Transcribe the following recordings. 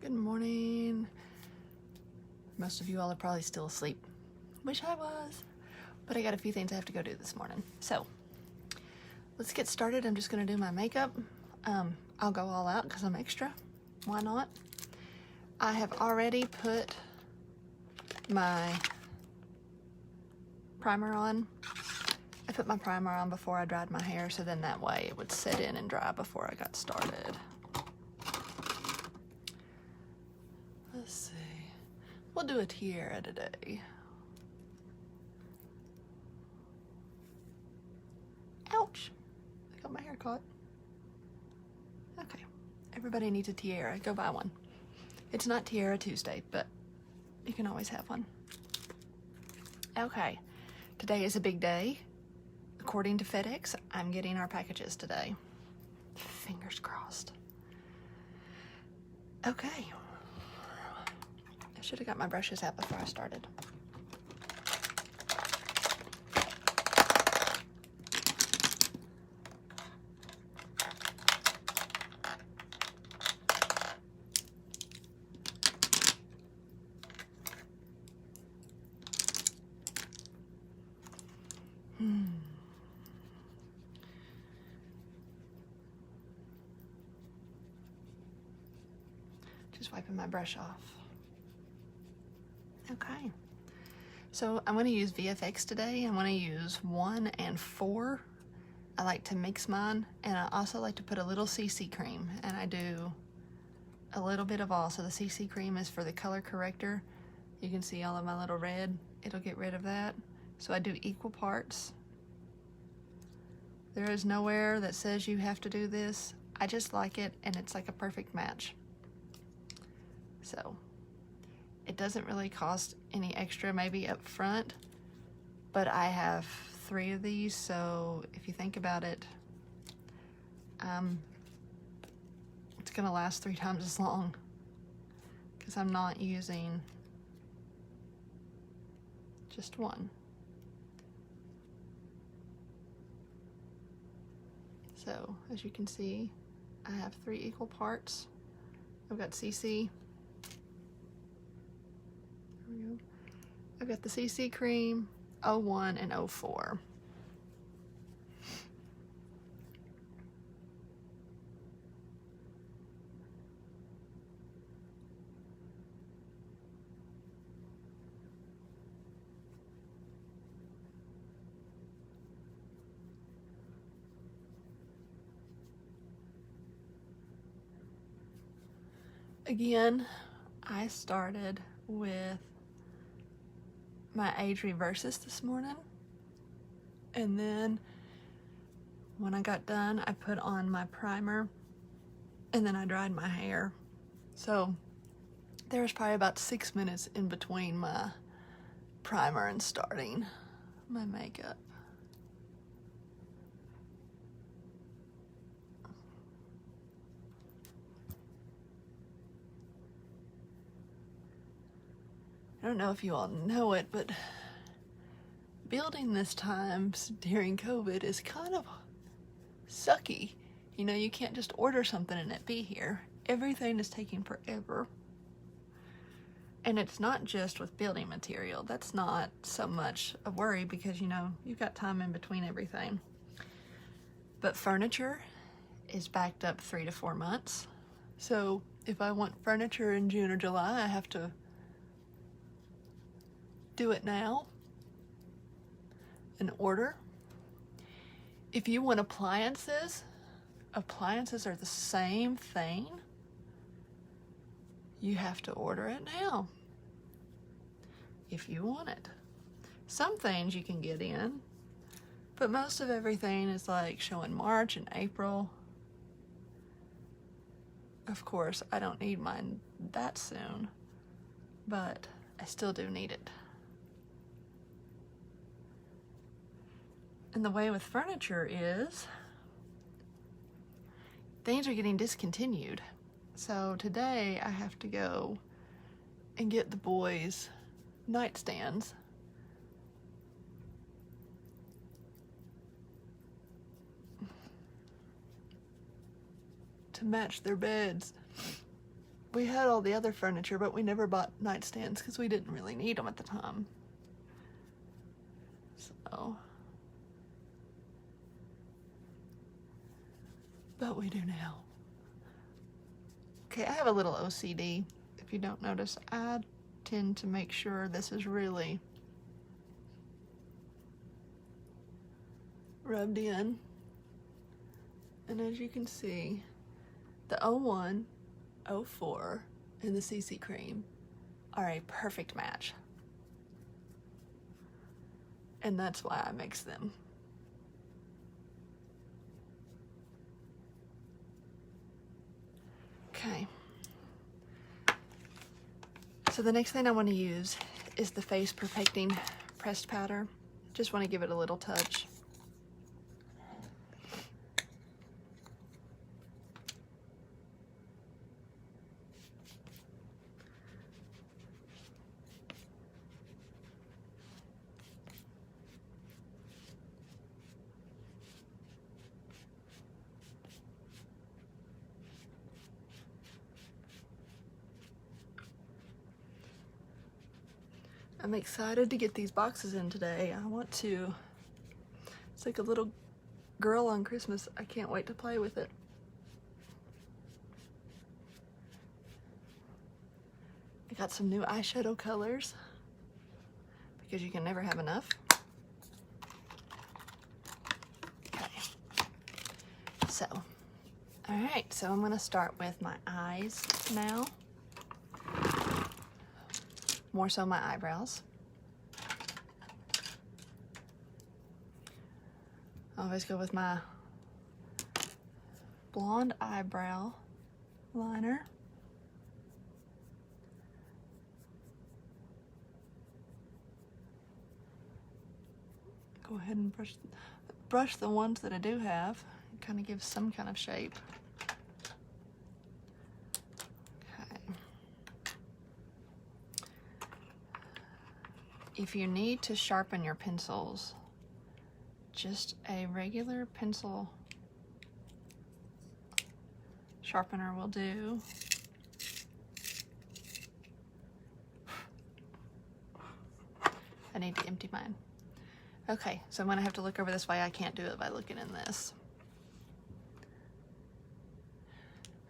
Good morning. Most of you all are probably still asleep. Wish I was, but I got a few things I have to go do this morning. So let's get started. I'm just gonna do my makeup. I'll go all out because I'm extra. Why not? I have already put my primer on. I put my primer on before I dried my hair, so then that way it would set in and dry before I got started. Let's see. We'll do a tiara today. Ouch! I got my hair caught. Okay. Everybody needs a tiara. Go buy one. It's not Tiara Tuesday, but you can always have one. Okay. Today is a big day. According to FedEx, I'm getting our packages today. Fingers crossed. Okay. I should have got my brushes out before I started. Just wiping my brush off. Okay, so I'm going to use VFX today. I'm going to use 1 and 4. I like to mix mine, and I also like to put a little CC cream, and I do a little bit of all. So the CC cream is for the color corrector. You can see all of my little red. It'll get rid of that. So I do equal parts. There is nowhere that says you have to do this. I just like it, and it's like a perfect match. So it doesn't really cost any extra, maybe up front, but I have 3 of these, so if you think about it, it's gonna last 3 times as long because I'm not using just one. So as you can see, I have 3 equal parts. I've got CC. I've got the CC cream, 01 and 04. Again, I started with my Reversist this morning, and then when I got done I put on my primer, and then I dried my hair. So there was probably about 6 minutes in between my primer and starting my makeup. I don't know if you all know it, but building this time during COVID is kind of sucky. You know, you can't just order something and it be here. Everything is taking forever. And it's not just with building material. That's not so much a worry because, you know, you've got time in between everything. But furniture is backed up 3 to 4 months. So if I want furniture in June or July, I have to do it now and order. If you want appliances are the same thing. You have to order it now if you want it. Some things you can get in, but most of everything is like showing March and April. Of course, I don't need mine that soon, but I still do need it. And the way with furniture is things are getting discontinued. So today I have to go and get the boys' nightstands. To match their beds. we had all the other furniture, but we never bought nightstands because we didn't really need them at the time. So, but we do now. Okay, I have a little OCD. If you don't notice, I tend to make sure this is really rubbed in. And as you can see, the 01, 04, and the CC cream are a perfect match. And that's why I mix them. Okay. So the next thing I want to use is the Face Perfecting Pressed Powder. Just want to give it a little touch. I'm excited to get these boxes in today. I want to, it's like a little girl on Christmas. I can't wait to play with it. I got some new eyeshadow colors because you can never have enough. Okay, so, all right, so I'm gonna start with my eyes now. More so my eyebrows. I always go with my blonde eyebrow liner. Go ahead and brush the ones that I do have. Kind of gives some kind of shape. If you need to sharpen your pencils, just a regular pencil sharpener will do. I need to empty mine. Okay, so I'm gonna have to look over this way. I can't do it by looking in this.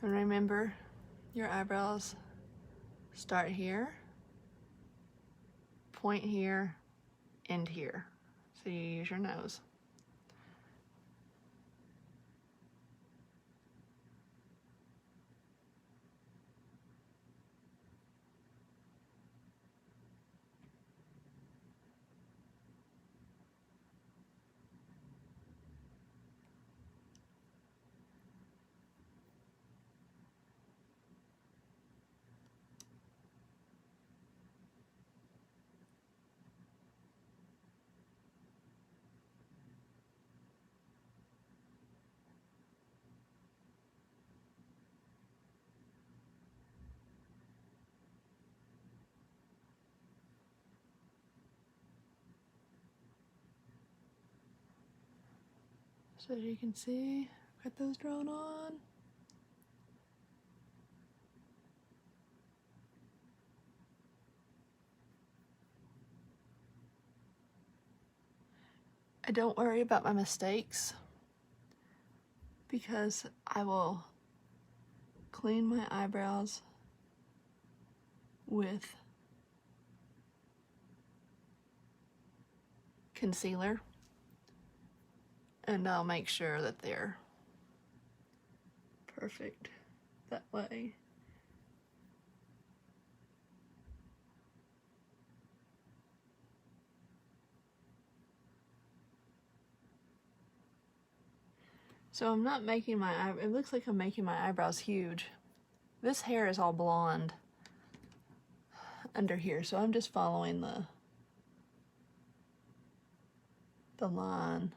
And remember, your eyebrows start here, point here, end here. So you use your nose. So as you can see, got those drawn on. I don't worry about my mistakes because I will clean my eyebrows with concealer, and I'll make sure that they're perfect that way. So I'm not making my it looks like I'm making my eyebrows huge. This hair is all blonde under here, so I'm just following the line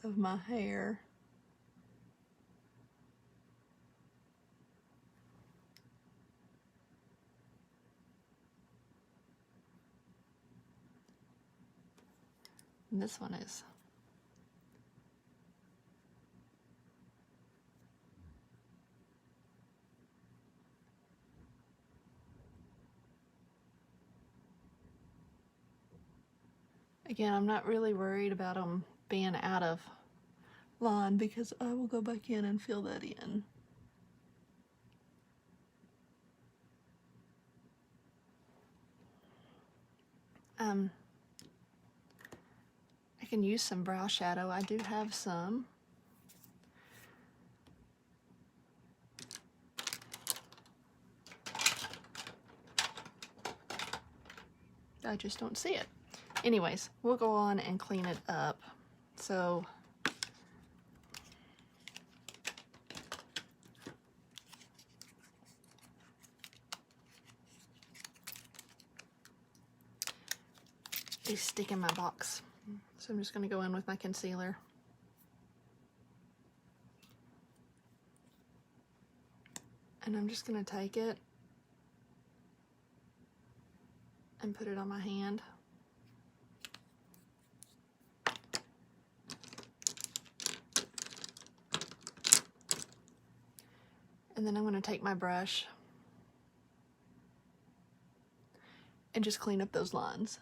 of my hair. And this one is Again, I'm not really worried about them being out of line because I will go back in and fill that in. I can use some brow shadow. I do have some. I just don't see it. Anyways, we'll go on and clean it up. So they stick in my box. So I'm just going to go in with my concealer. And I'm just going to take it and put it on my hand. And then I'm going to take my brush and just clean up those lines.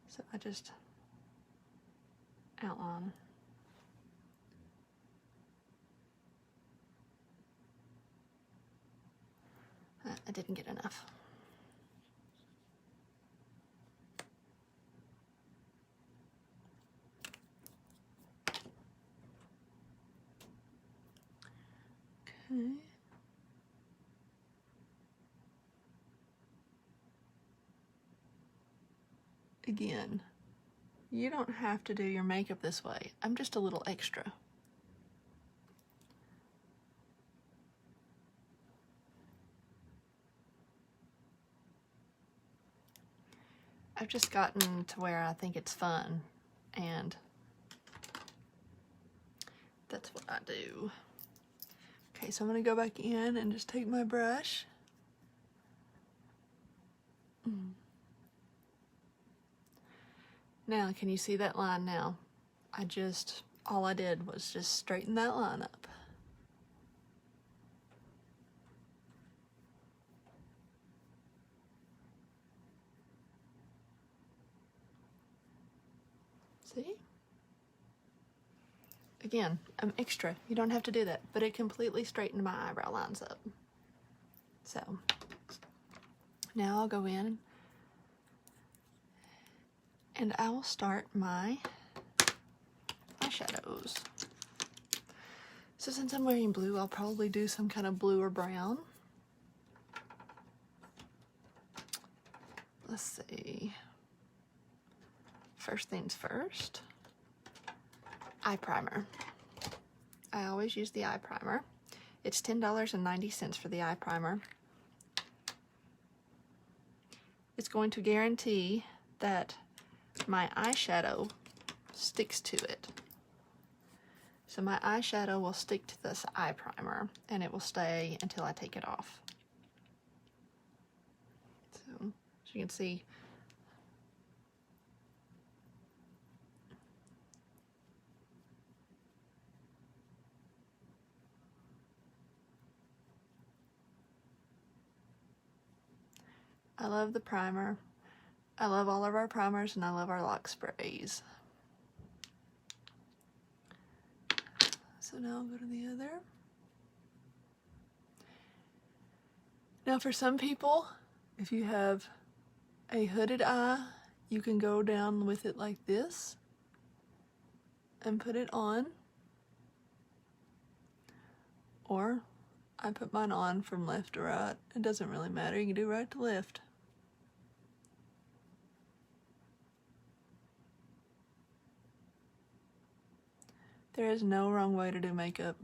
So I just outline. I didn't get enough. Okay. Again, you don't have to do your makeup this way. I'm just a little extra. I've just gotten to where I think it's fun, and that's what I do. Okay, so I'm gonna go back in and just take my brush. Now, can you see that line now? All I did was just straighten that line up. See? Again, I'm extra. You don't have to do that, but it completely straightened my eyebrow lines up. So, now I'll go in and I will start my eyeshadows. So since I'm wearing blue, I'll probably do some kind of blue or brown. Let's see. First things first, eye primer. I always use the eye primer. It's $10.90 for the eye primer. It's going to guarantee that my eyeshadow sticks to it. So my eyeshadow will stick to this eye primer and it will stay until I take it off. So as you can see, I love the primer. I love all of our primers and I love our lock sprays. So now I'll go to the other. Now for some people, if you have a hooded eye, you can go down with it like this and put it on. Or I put mine on from left to right. It doesn't really matter, you can do right to left. There is no wrong way to do makeup.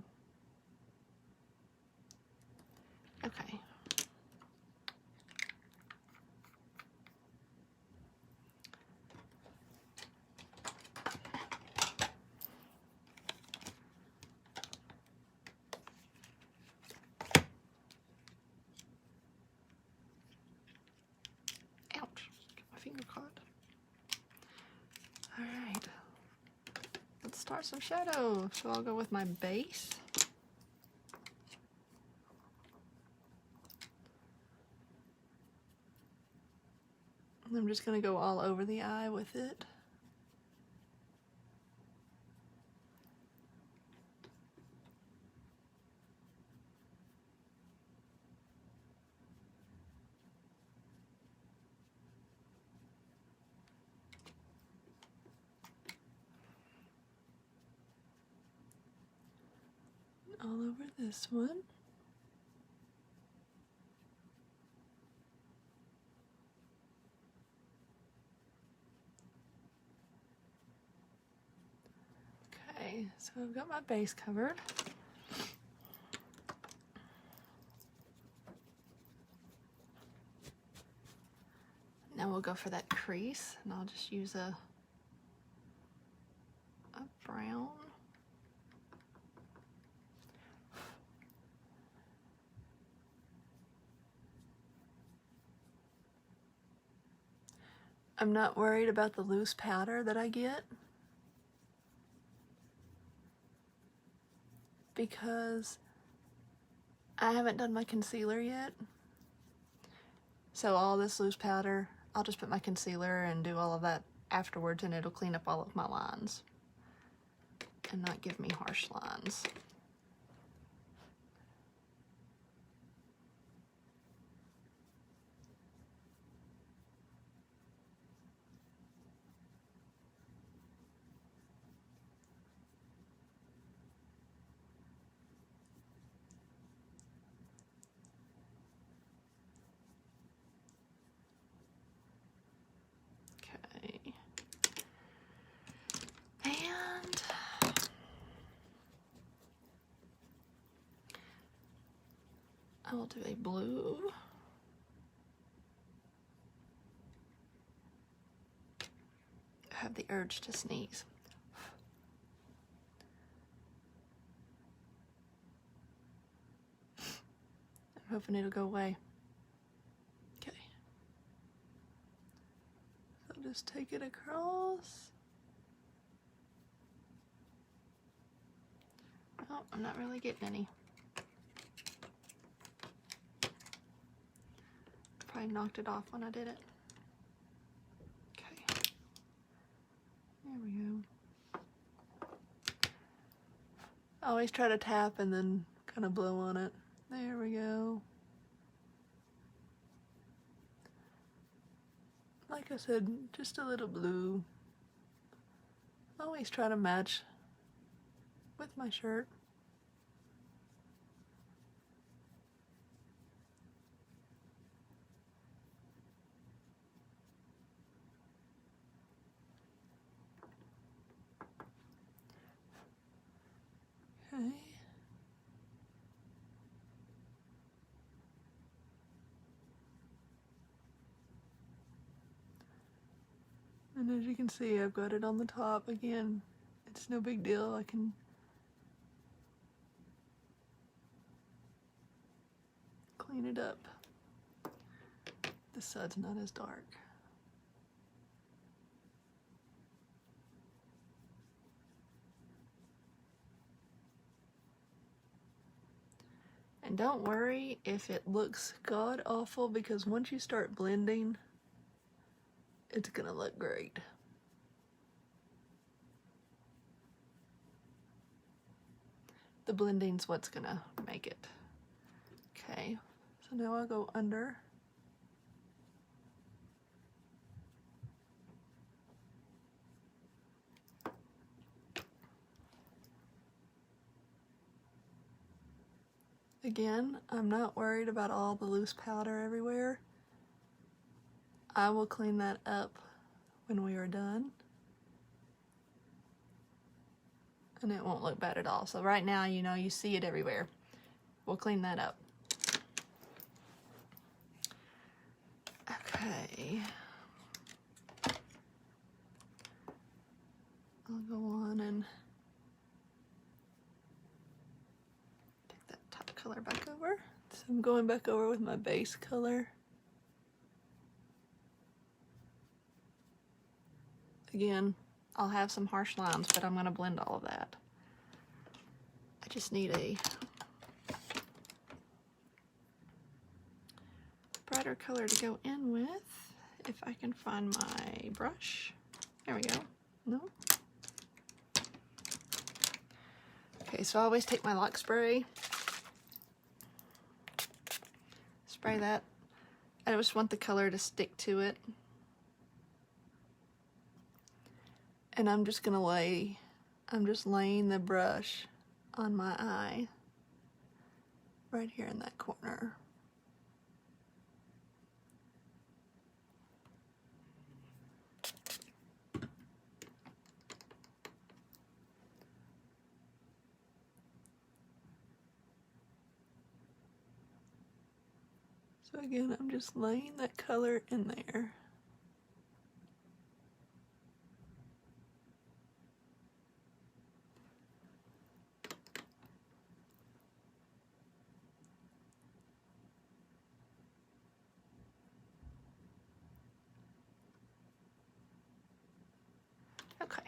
Okay. Ouch, got my finger caught. or some shadow. So I'll go with my base. And I'm just going to go all over the eye with it. All over this one. Okay, so I've got my base covered. Now we'll go for that crease, and I'll just use a brown. I'm not worried about the loose powder that I get because I haven't done my concealer yet. So all this loose powder, I'll just put my concealer and do all of that afterwards, and it'll clean up all of my lines and not give me harsh lines. I will do a blue. I have the urge to sneeze. I'm hoping it'll go away. Okay. So just take it across. Oh, I'm not really getting any. Probably knocked it off when I did it. Okay. There we go. I always try to tap and then kind of blow on it. There we go. Like I said, just a little blue. I always try to match with my shirt. Okay. And as you can see, I've got it on the top again. It's no big deal. I can clean it up. This side's not as dark. And don't worry if it looks god awful, because once you start blending, it's gonna look great. The blending's what's gonna make it. Okay, so now I'll go under. Again, I'm not worried about all the loose powder everywhere. I will clean that up when we are done. And it won't look bad at all. So right now, you know, you see it everywhere. We'll clean that up. Okay. I'll go on and take that top color back over. So I'm going back over with my base color. Again, I'll have some harsh lines, but I'm gonna blend all of that. I just need a brighter color to go in with. If I can find my brush. There we go. No? Okay, so I always take my lock spray. Spray that. I just want the color to stick to it. And I'm just laying the brush on my eye right here in that corner. So again, I'm just laying that color in there. Okay.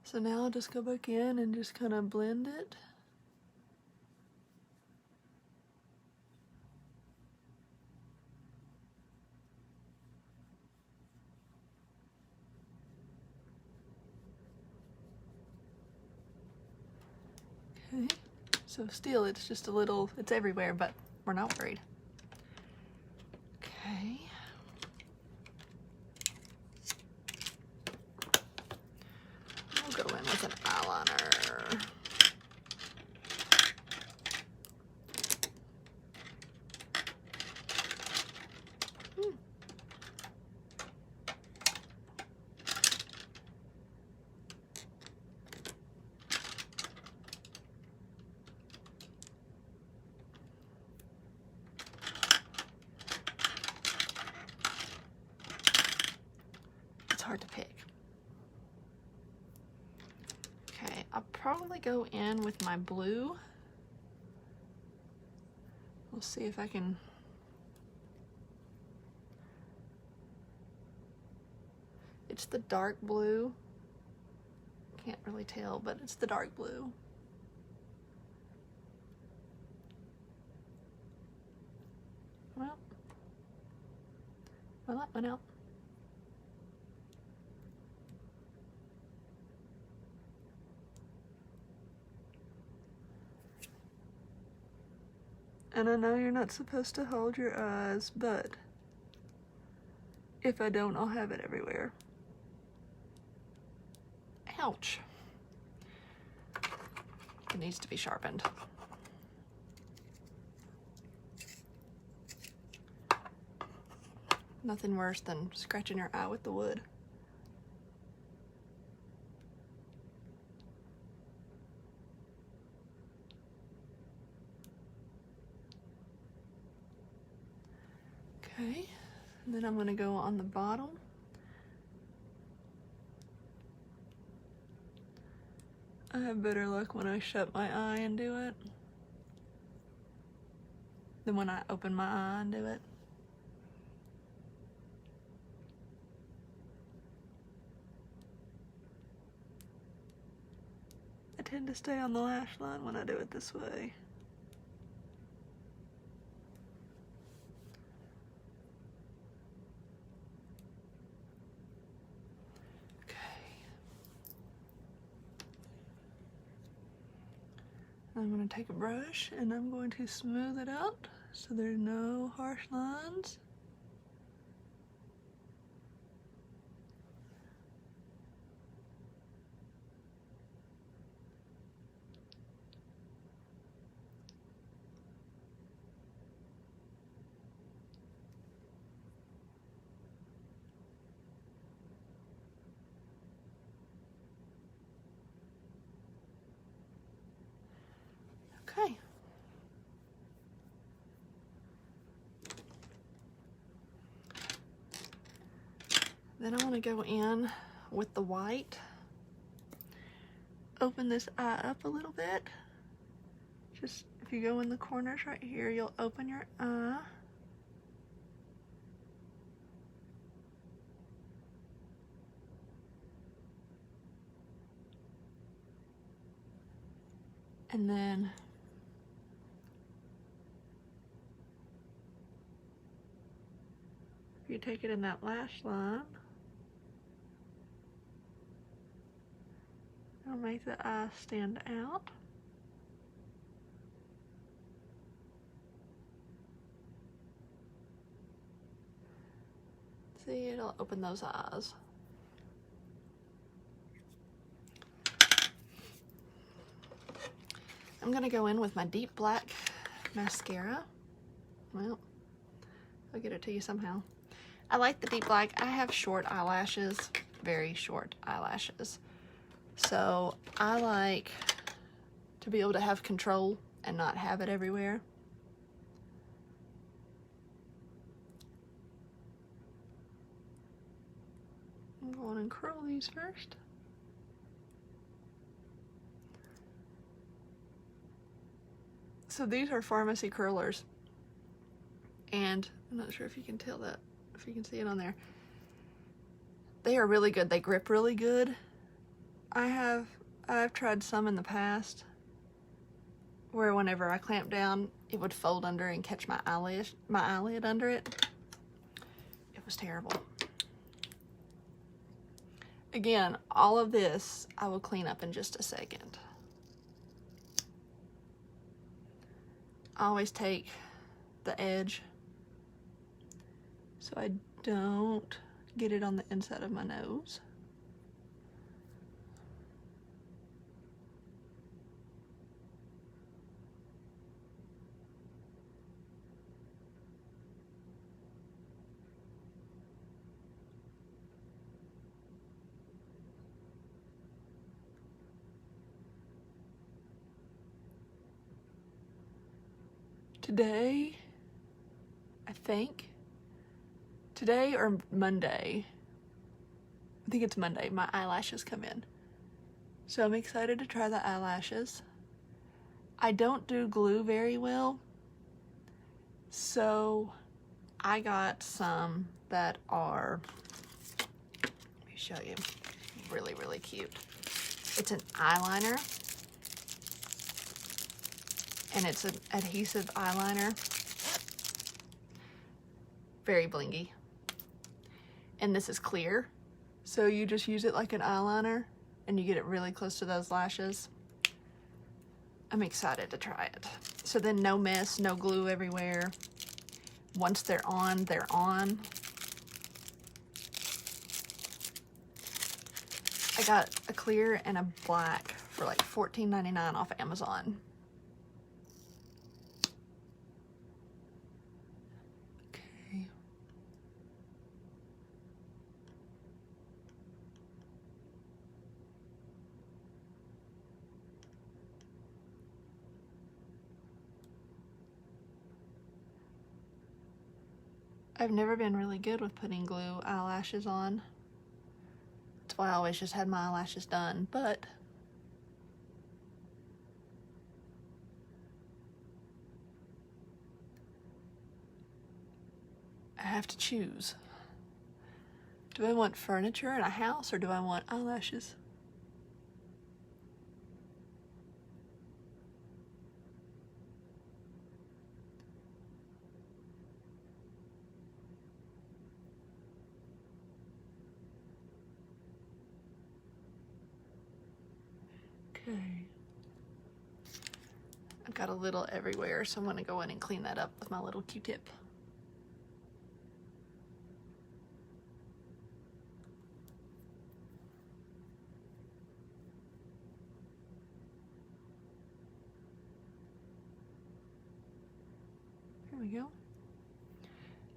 So now I'll just go back in and just kind of blend it. Okay, so still it's just a little, it's everywhere, but we're not worried. Okay. We'll go in with an eyeliner. Hard to pick. Okay, I'll probably go in with my blue. We'll see if I can. It's the dark blue. Can't really tell, but it's the dark blue. Well, that went out. And I know you're not supposed to hold your eyes, but if I don't, I'll have it everywhere. Ouch. It needs to be sharpened. Nothing worse than scratching your eye with the wood. Okay, and then I'm going to go on the bottom. I have better luck when I shut my eye and do it than when I open my eye and do it. I tend to stay on the lash line when I do it this way. I'm going to take a brush and I'm going to smooth it out so there's no harsh lines. Okay. Then I want to go in with the white. Open this eye up a little bit. Just if you go in the corners right here, you'll open your eye. And then you take it in that lash line, it'll make the eye stand out. See, it'll open those eyes. I'm gonna go in with my deep black mascara. Well, I'll get it to you somehow. I like the deep black. I have short eyelashes, very short eyelashes. So I like to be able to have control and not have it everywhere. I'm going to curl these first. So these are Farmasi curlers, and I'm not sure if you can tell that, if you can see it on there. They are really good. They grip really good. I've tried some in the past where whenever I clamped down, it would fold under and catch my eyelid under it. It was terrible. Again, all of this I will clean up in just a second. I always take the edge so I don't get it on the inside of my nose. Today, I think, today or Monday, I think it's Monday, my eyelashes come in. So I'm excited to try the eyelashes. I don't do glue very well, so I got some that are, let me show you, really, really cute. It's an eyeliner. And it's an adhesive eyeliner. Very blingy. And this is clear. So you just use it like an eyeliner and you get it really close to those lashes. I'm excited to try it. So then no mess, no glue everywhere. Once they're on, they're on. I got a clear and a black for like $14.99 off Amazon. I've never been really good with putting glue eyelashes on. That's why I always just had my eyelashes done, but I have to choose. Do I want furniture in a house or do I want eyelashes? Okay. I've got a little everywhere, so I'm going to go in and clean that up with my little Q-tip. Here we go.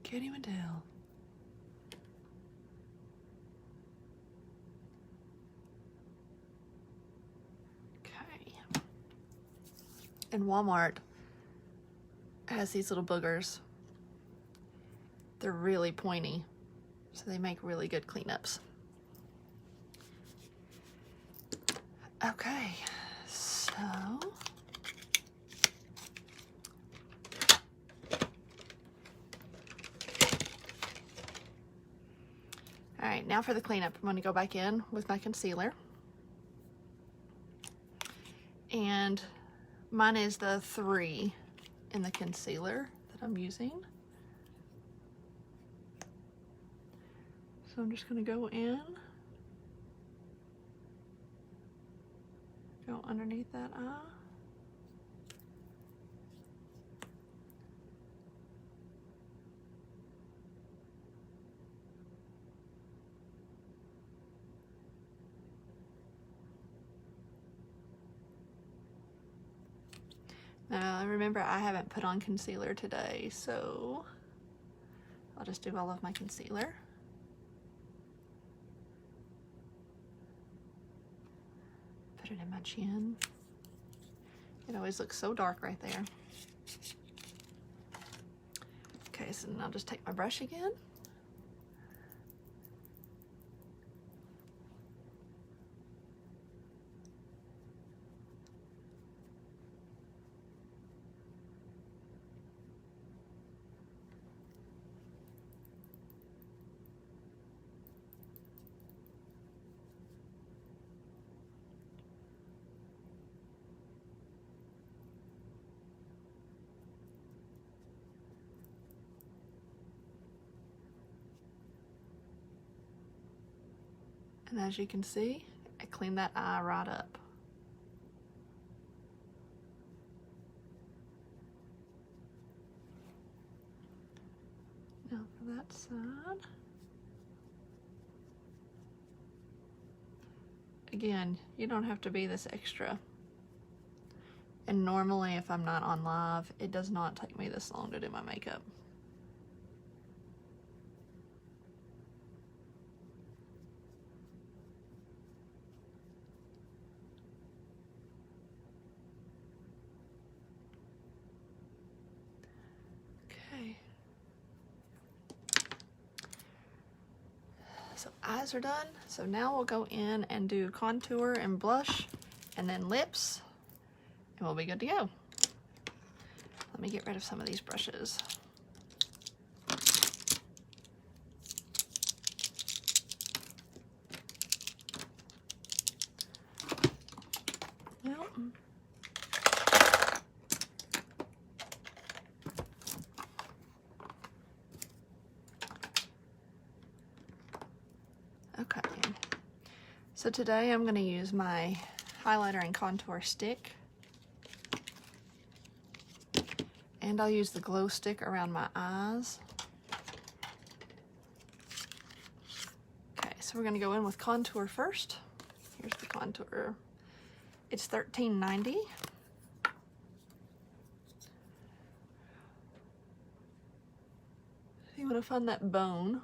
Can't even tell. And Walmart has these little boogers. They're really pointy, so they make really good cleanups. Okay, so all right, now for the cleanup. I'm going to go back in with my concealer. And Mine is the 3 in the concealer that I'm using. So I'm just gonna go in, go underneath that eye. Now remember, I haven't put on concealer today, so I'll just do all of my concealer. Put it in my chin. It always looks so dark right there. Okay, so then I'll just take my brush again. And as you can see, I cleaned that eye right up. Now for that side. Again, you don't have to be this extra. And normally if I'm not on live, it does not take me this long to do my makeup. Okay. So eyes are done. So now we'll go in and do contour and blush and then lips, and we'll be good to go. Let me get rid of some of these brushes. Well, okay. So today I'm going to use my highlighter and contour stick. And I'll use the glow stick around my eyes. Okay, so we're gonna go in with contour first. Here's the contour. It's $13.90. You wanna find that bone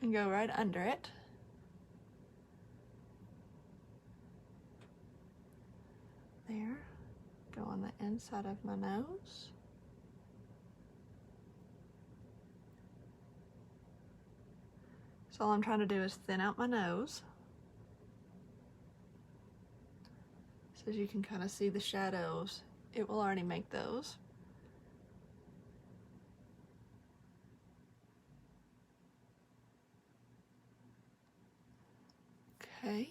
and go right under it. There. Go on the inside of my nose. So all I'm trying to do is thin out my nose. So as you can kind of see the shadows, it will already make those. Okay.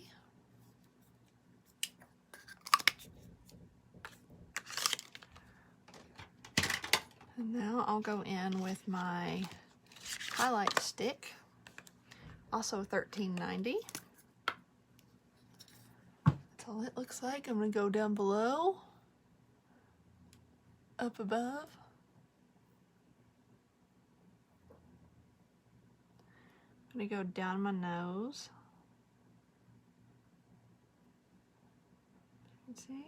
And now I'll go in with my highlight stick, also $13.90. That's all it looks like. I'm gonna go down below, up above. I'm gonna go down my nose. You can see?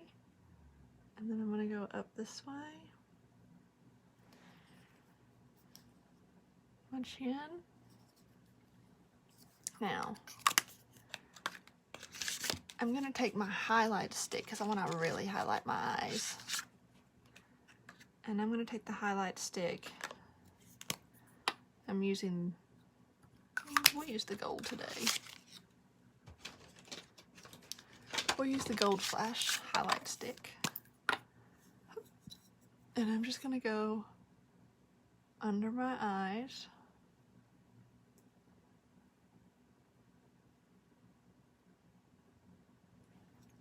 And then I'm gonna go up this way. My chin. Now, I'm gonna take my highlight stick because I want to really highlight my eyes. And I'm gonna take the highlight stick. We'll use the gold today. We'll use the gold flash highlight stick. And I'm just gonna go under my eyes.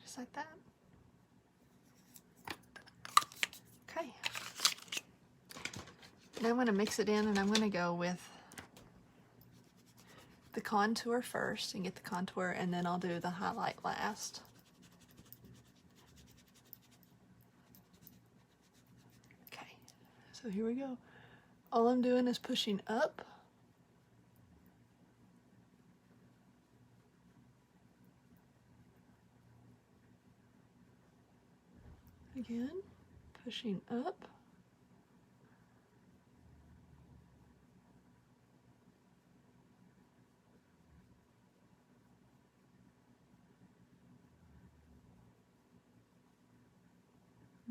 Just like that. Okay. Now I'm going to mix it in, and I'm going to go with the contour first and get the contour, and then I'll do the highlight last. Okay, so here we go. All I'm doing is pushing up. Again, pushing up.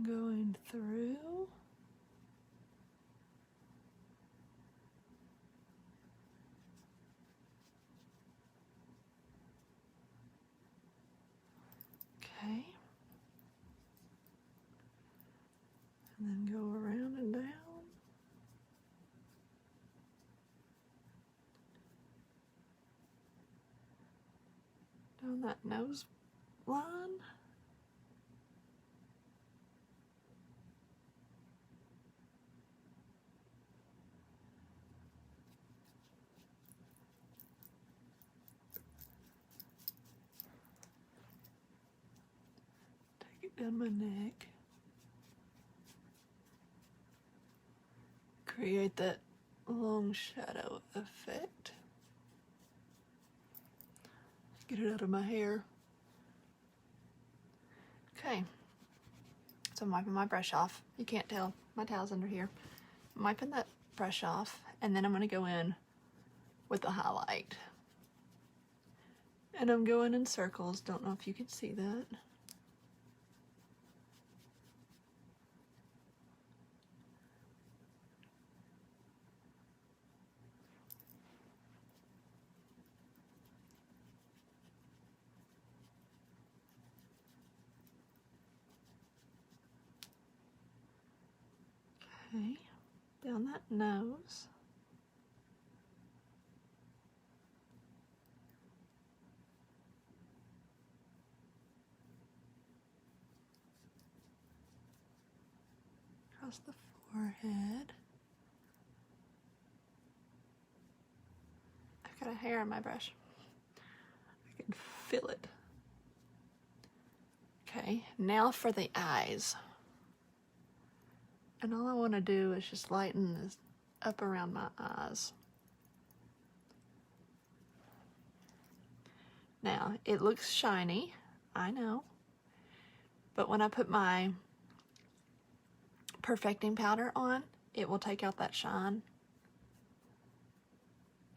Going through. Okay. And then go around and down. Down that nose line. Take it down my neck. Create that long shadow effect. Get it out of my hair. Okay, so I'm wiping my brush off. You can't tell, my towel's under here. I'm wiping that brush off, and then I'm gonna go in with the highlight. And I'm going in circles, don't know if you can see that. Okay, down that nose. Across the forehead. I've got a hair on my brush. I can feel it. Okay, now for the eyes. And all I want to do is just lighten this up around my eyes. Now, it looks shiny, I know, but when I put my perfecting powder on, it will take out that shine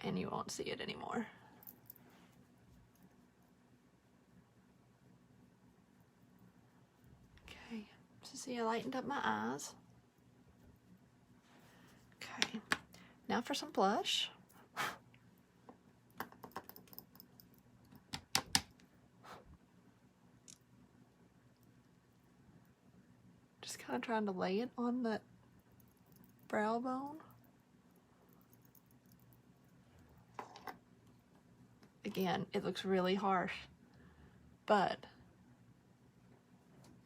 and you won't see it anymore. Okay, so see, I lightened up my eyes. Okay, now for some blush. Just kind of trying to lay it on that brow bone. Again, it looks really harsh, but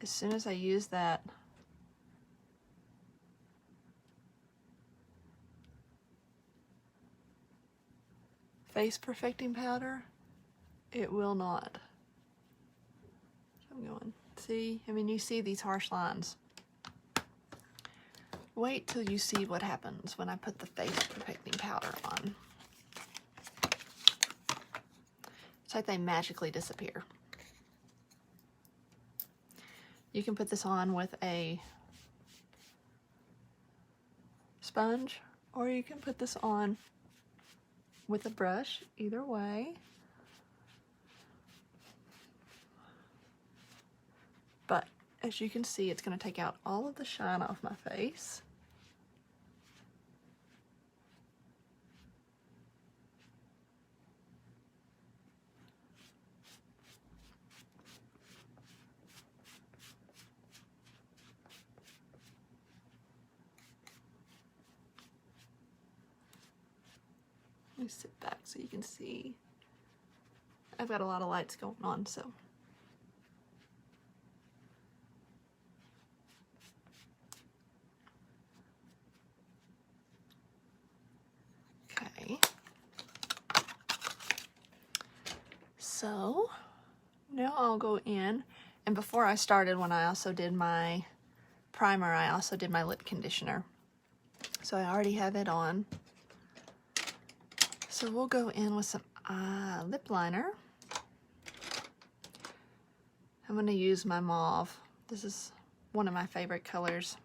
as soon as I use that face perfecting powder, it will not. So I'm going, see, I mean, you see these harsh lines. Wait till you see what happens when I put the face perfecting powder on. It's like they magically disappear. You can put this on with a sponge, or you can put this on with a brush, either way. But as you can see, it's going to take out all of the shine off my face. Let me sit back so you can see. I've got a lot of lights going on, so. So now I'll go in, and before I started, when I also did my primer, I also did my lip conditioner. So I already have it on. So we'll go in with some lip liner. I'm going to use my mauve. This is one of my favorite colors.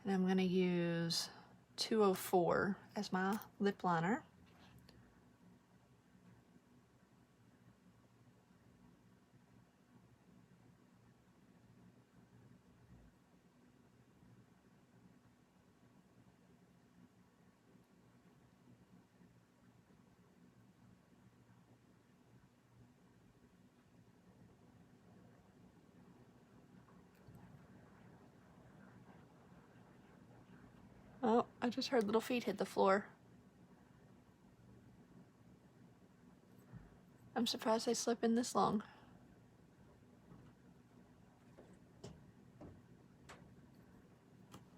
And I'm going to use 204 as my lip liner. Oh, I just heard little feet hit the floor. I'm surprised they slept in this long.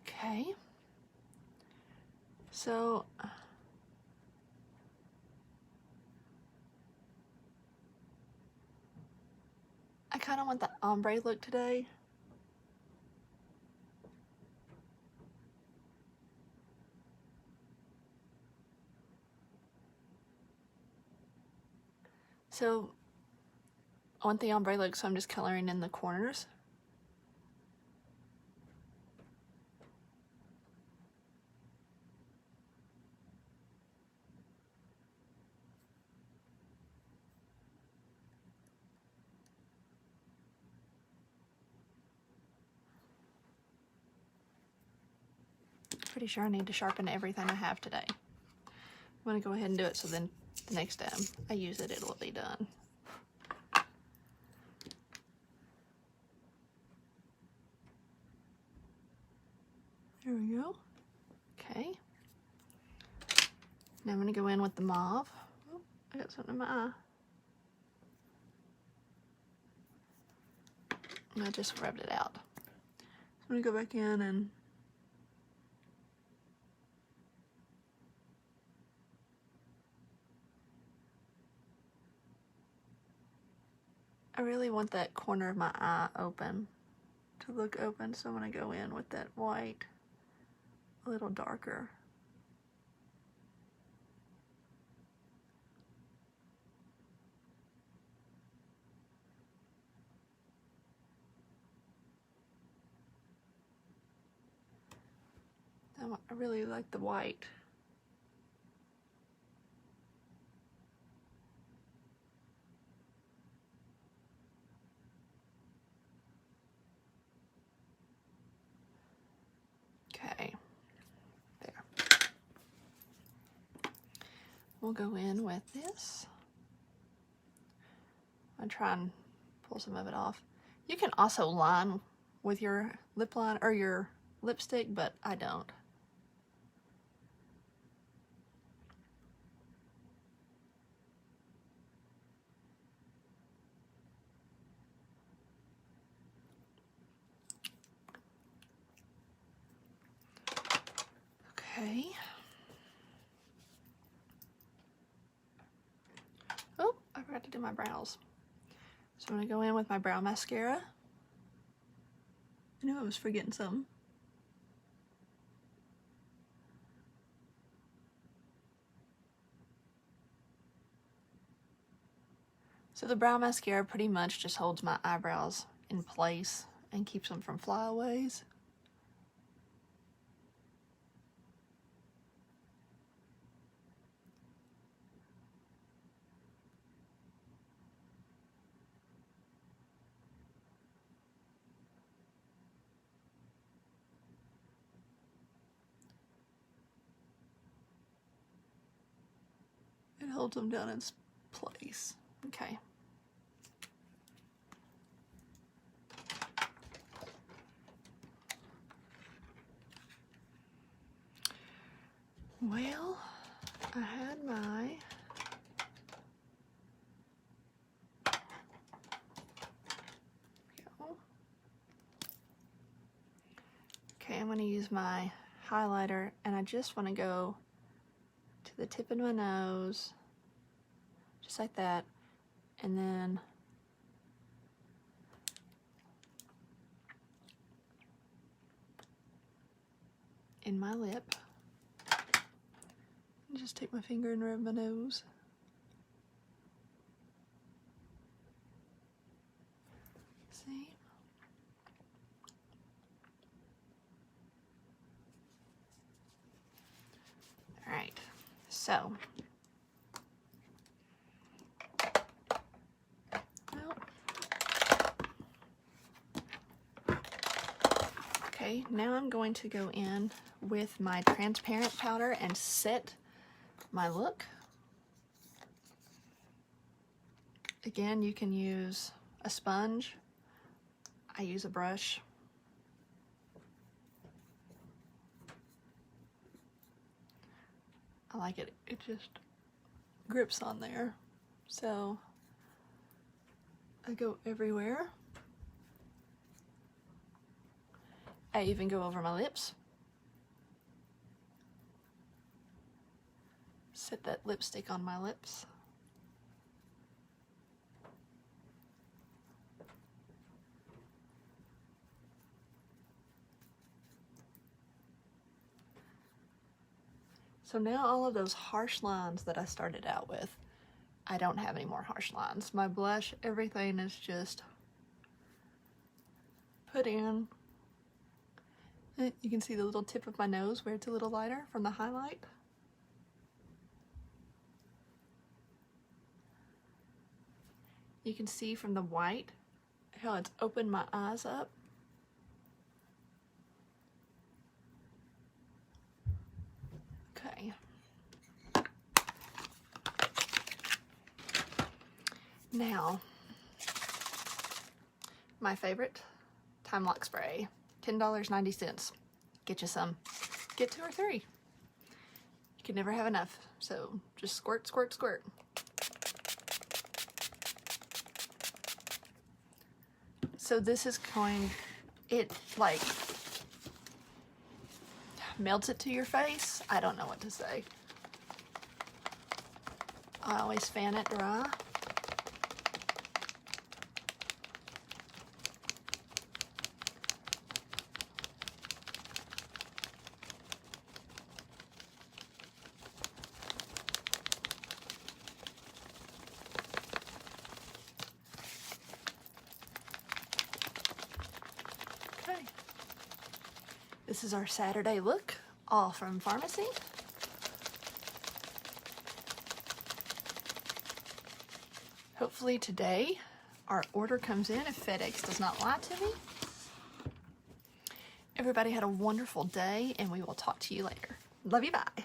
Okay. So I kind of want the ombre look today. So I want the ombre look, so I'm just coloring in the corners. Pretty sure I need to sharpen everything I have today. I'm going to go ahead and do it so then the next time I use it, it'll be done. There we go. Okay. Now I'm going to go in with the mauve. Oh, I got something in my eye. I just rubbed it out. So I'm going to go back in and I really want that corner of my eye open, to look open, so I'm going to go in with that white a little darker. I really like the white. Okay, there. We'll go in with this. I'll try and pull some of it off. You can also line with your lip line or your lipstick, but I don't. Okay. Oh, I forgot to do my brows. So I'm gonna go in with my brow mascara. I knew I was forgetting something. So the brow mascara pretty much just holds my eyebrows in place and keeps them from flyaways. It holds them down in place. Okay. Well, I had my okay, I'm going to use my highlighter, and I just want to go to the tip of my nose, just like that, And then in my lip, just take my finger and rub my nose. See? All right, so okay, now I'm going to go in with my transparent powder and set my look. Again, you can use a sponge. I use a brush. I like it, it just grips on there. So I go everywhere. I even go over my lips. Set that lipstick on my lips. So now all of those harsh lines that I started out with, I don't have any more harsh lines. My blush, everything is just put in. You can see the little tip of my nose where it's a little lighter from the highlight. You can see from the white how it's opened my eyes up. Okay. Now, my favorite Time Lock spray, $10.90. Get you some. Get 2 or 3. You can never have enough. So just squirt, squirt, squirt. So this is going, it like melts it to your face. I don't know what to say. I always fan it dry. Okay. This is our Saturday look, all from Farmasi. Hopefully today our order comes in if FedEx does not lie to me. Everybody had a wonderful day, and we will talk to you later. Love you, bye.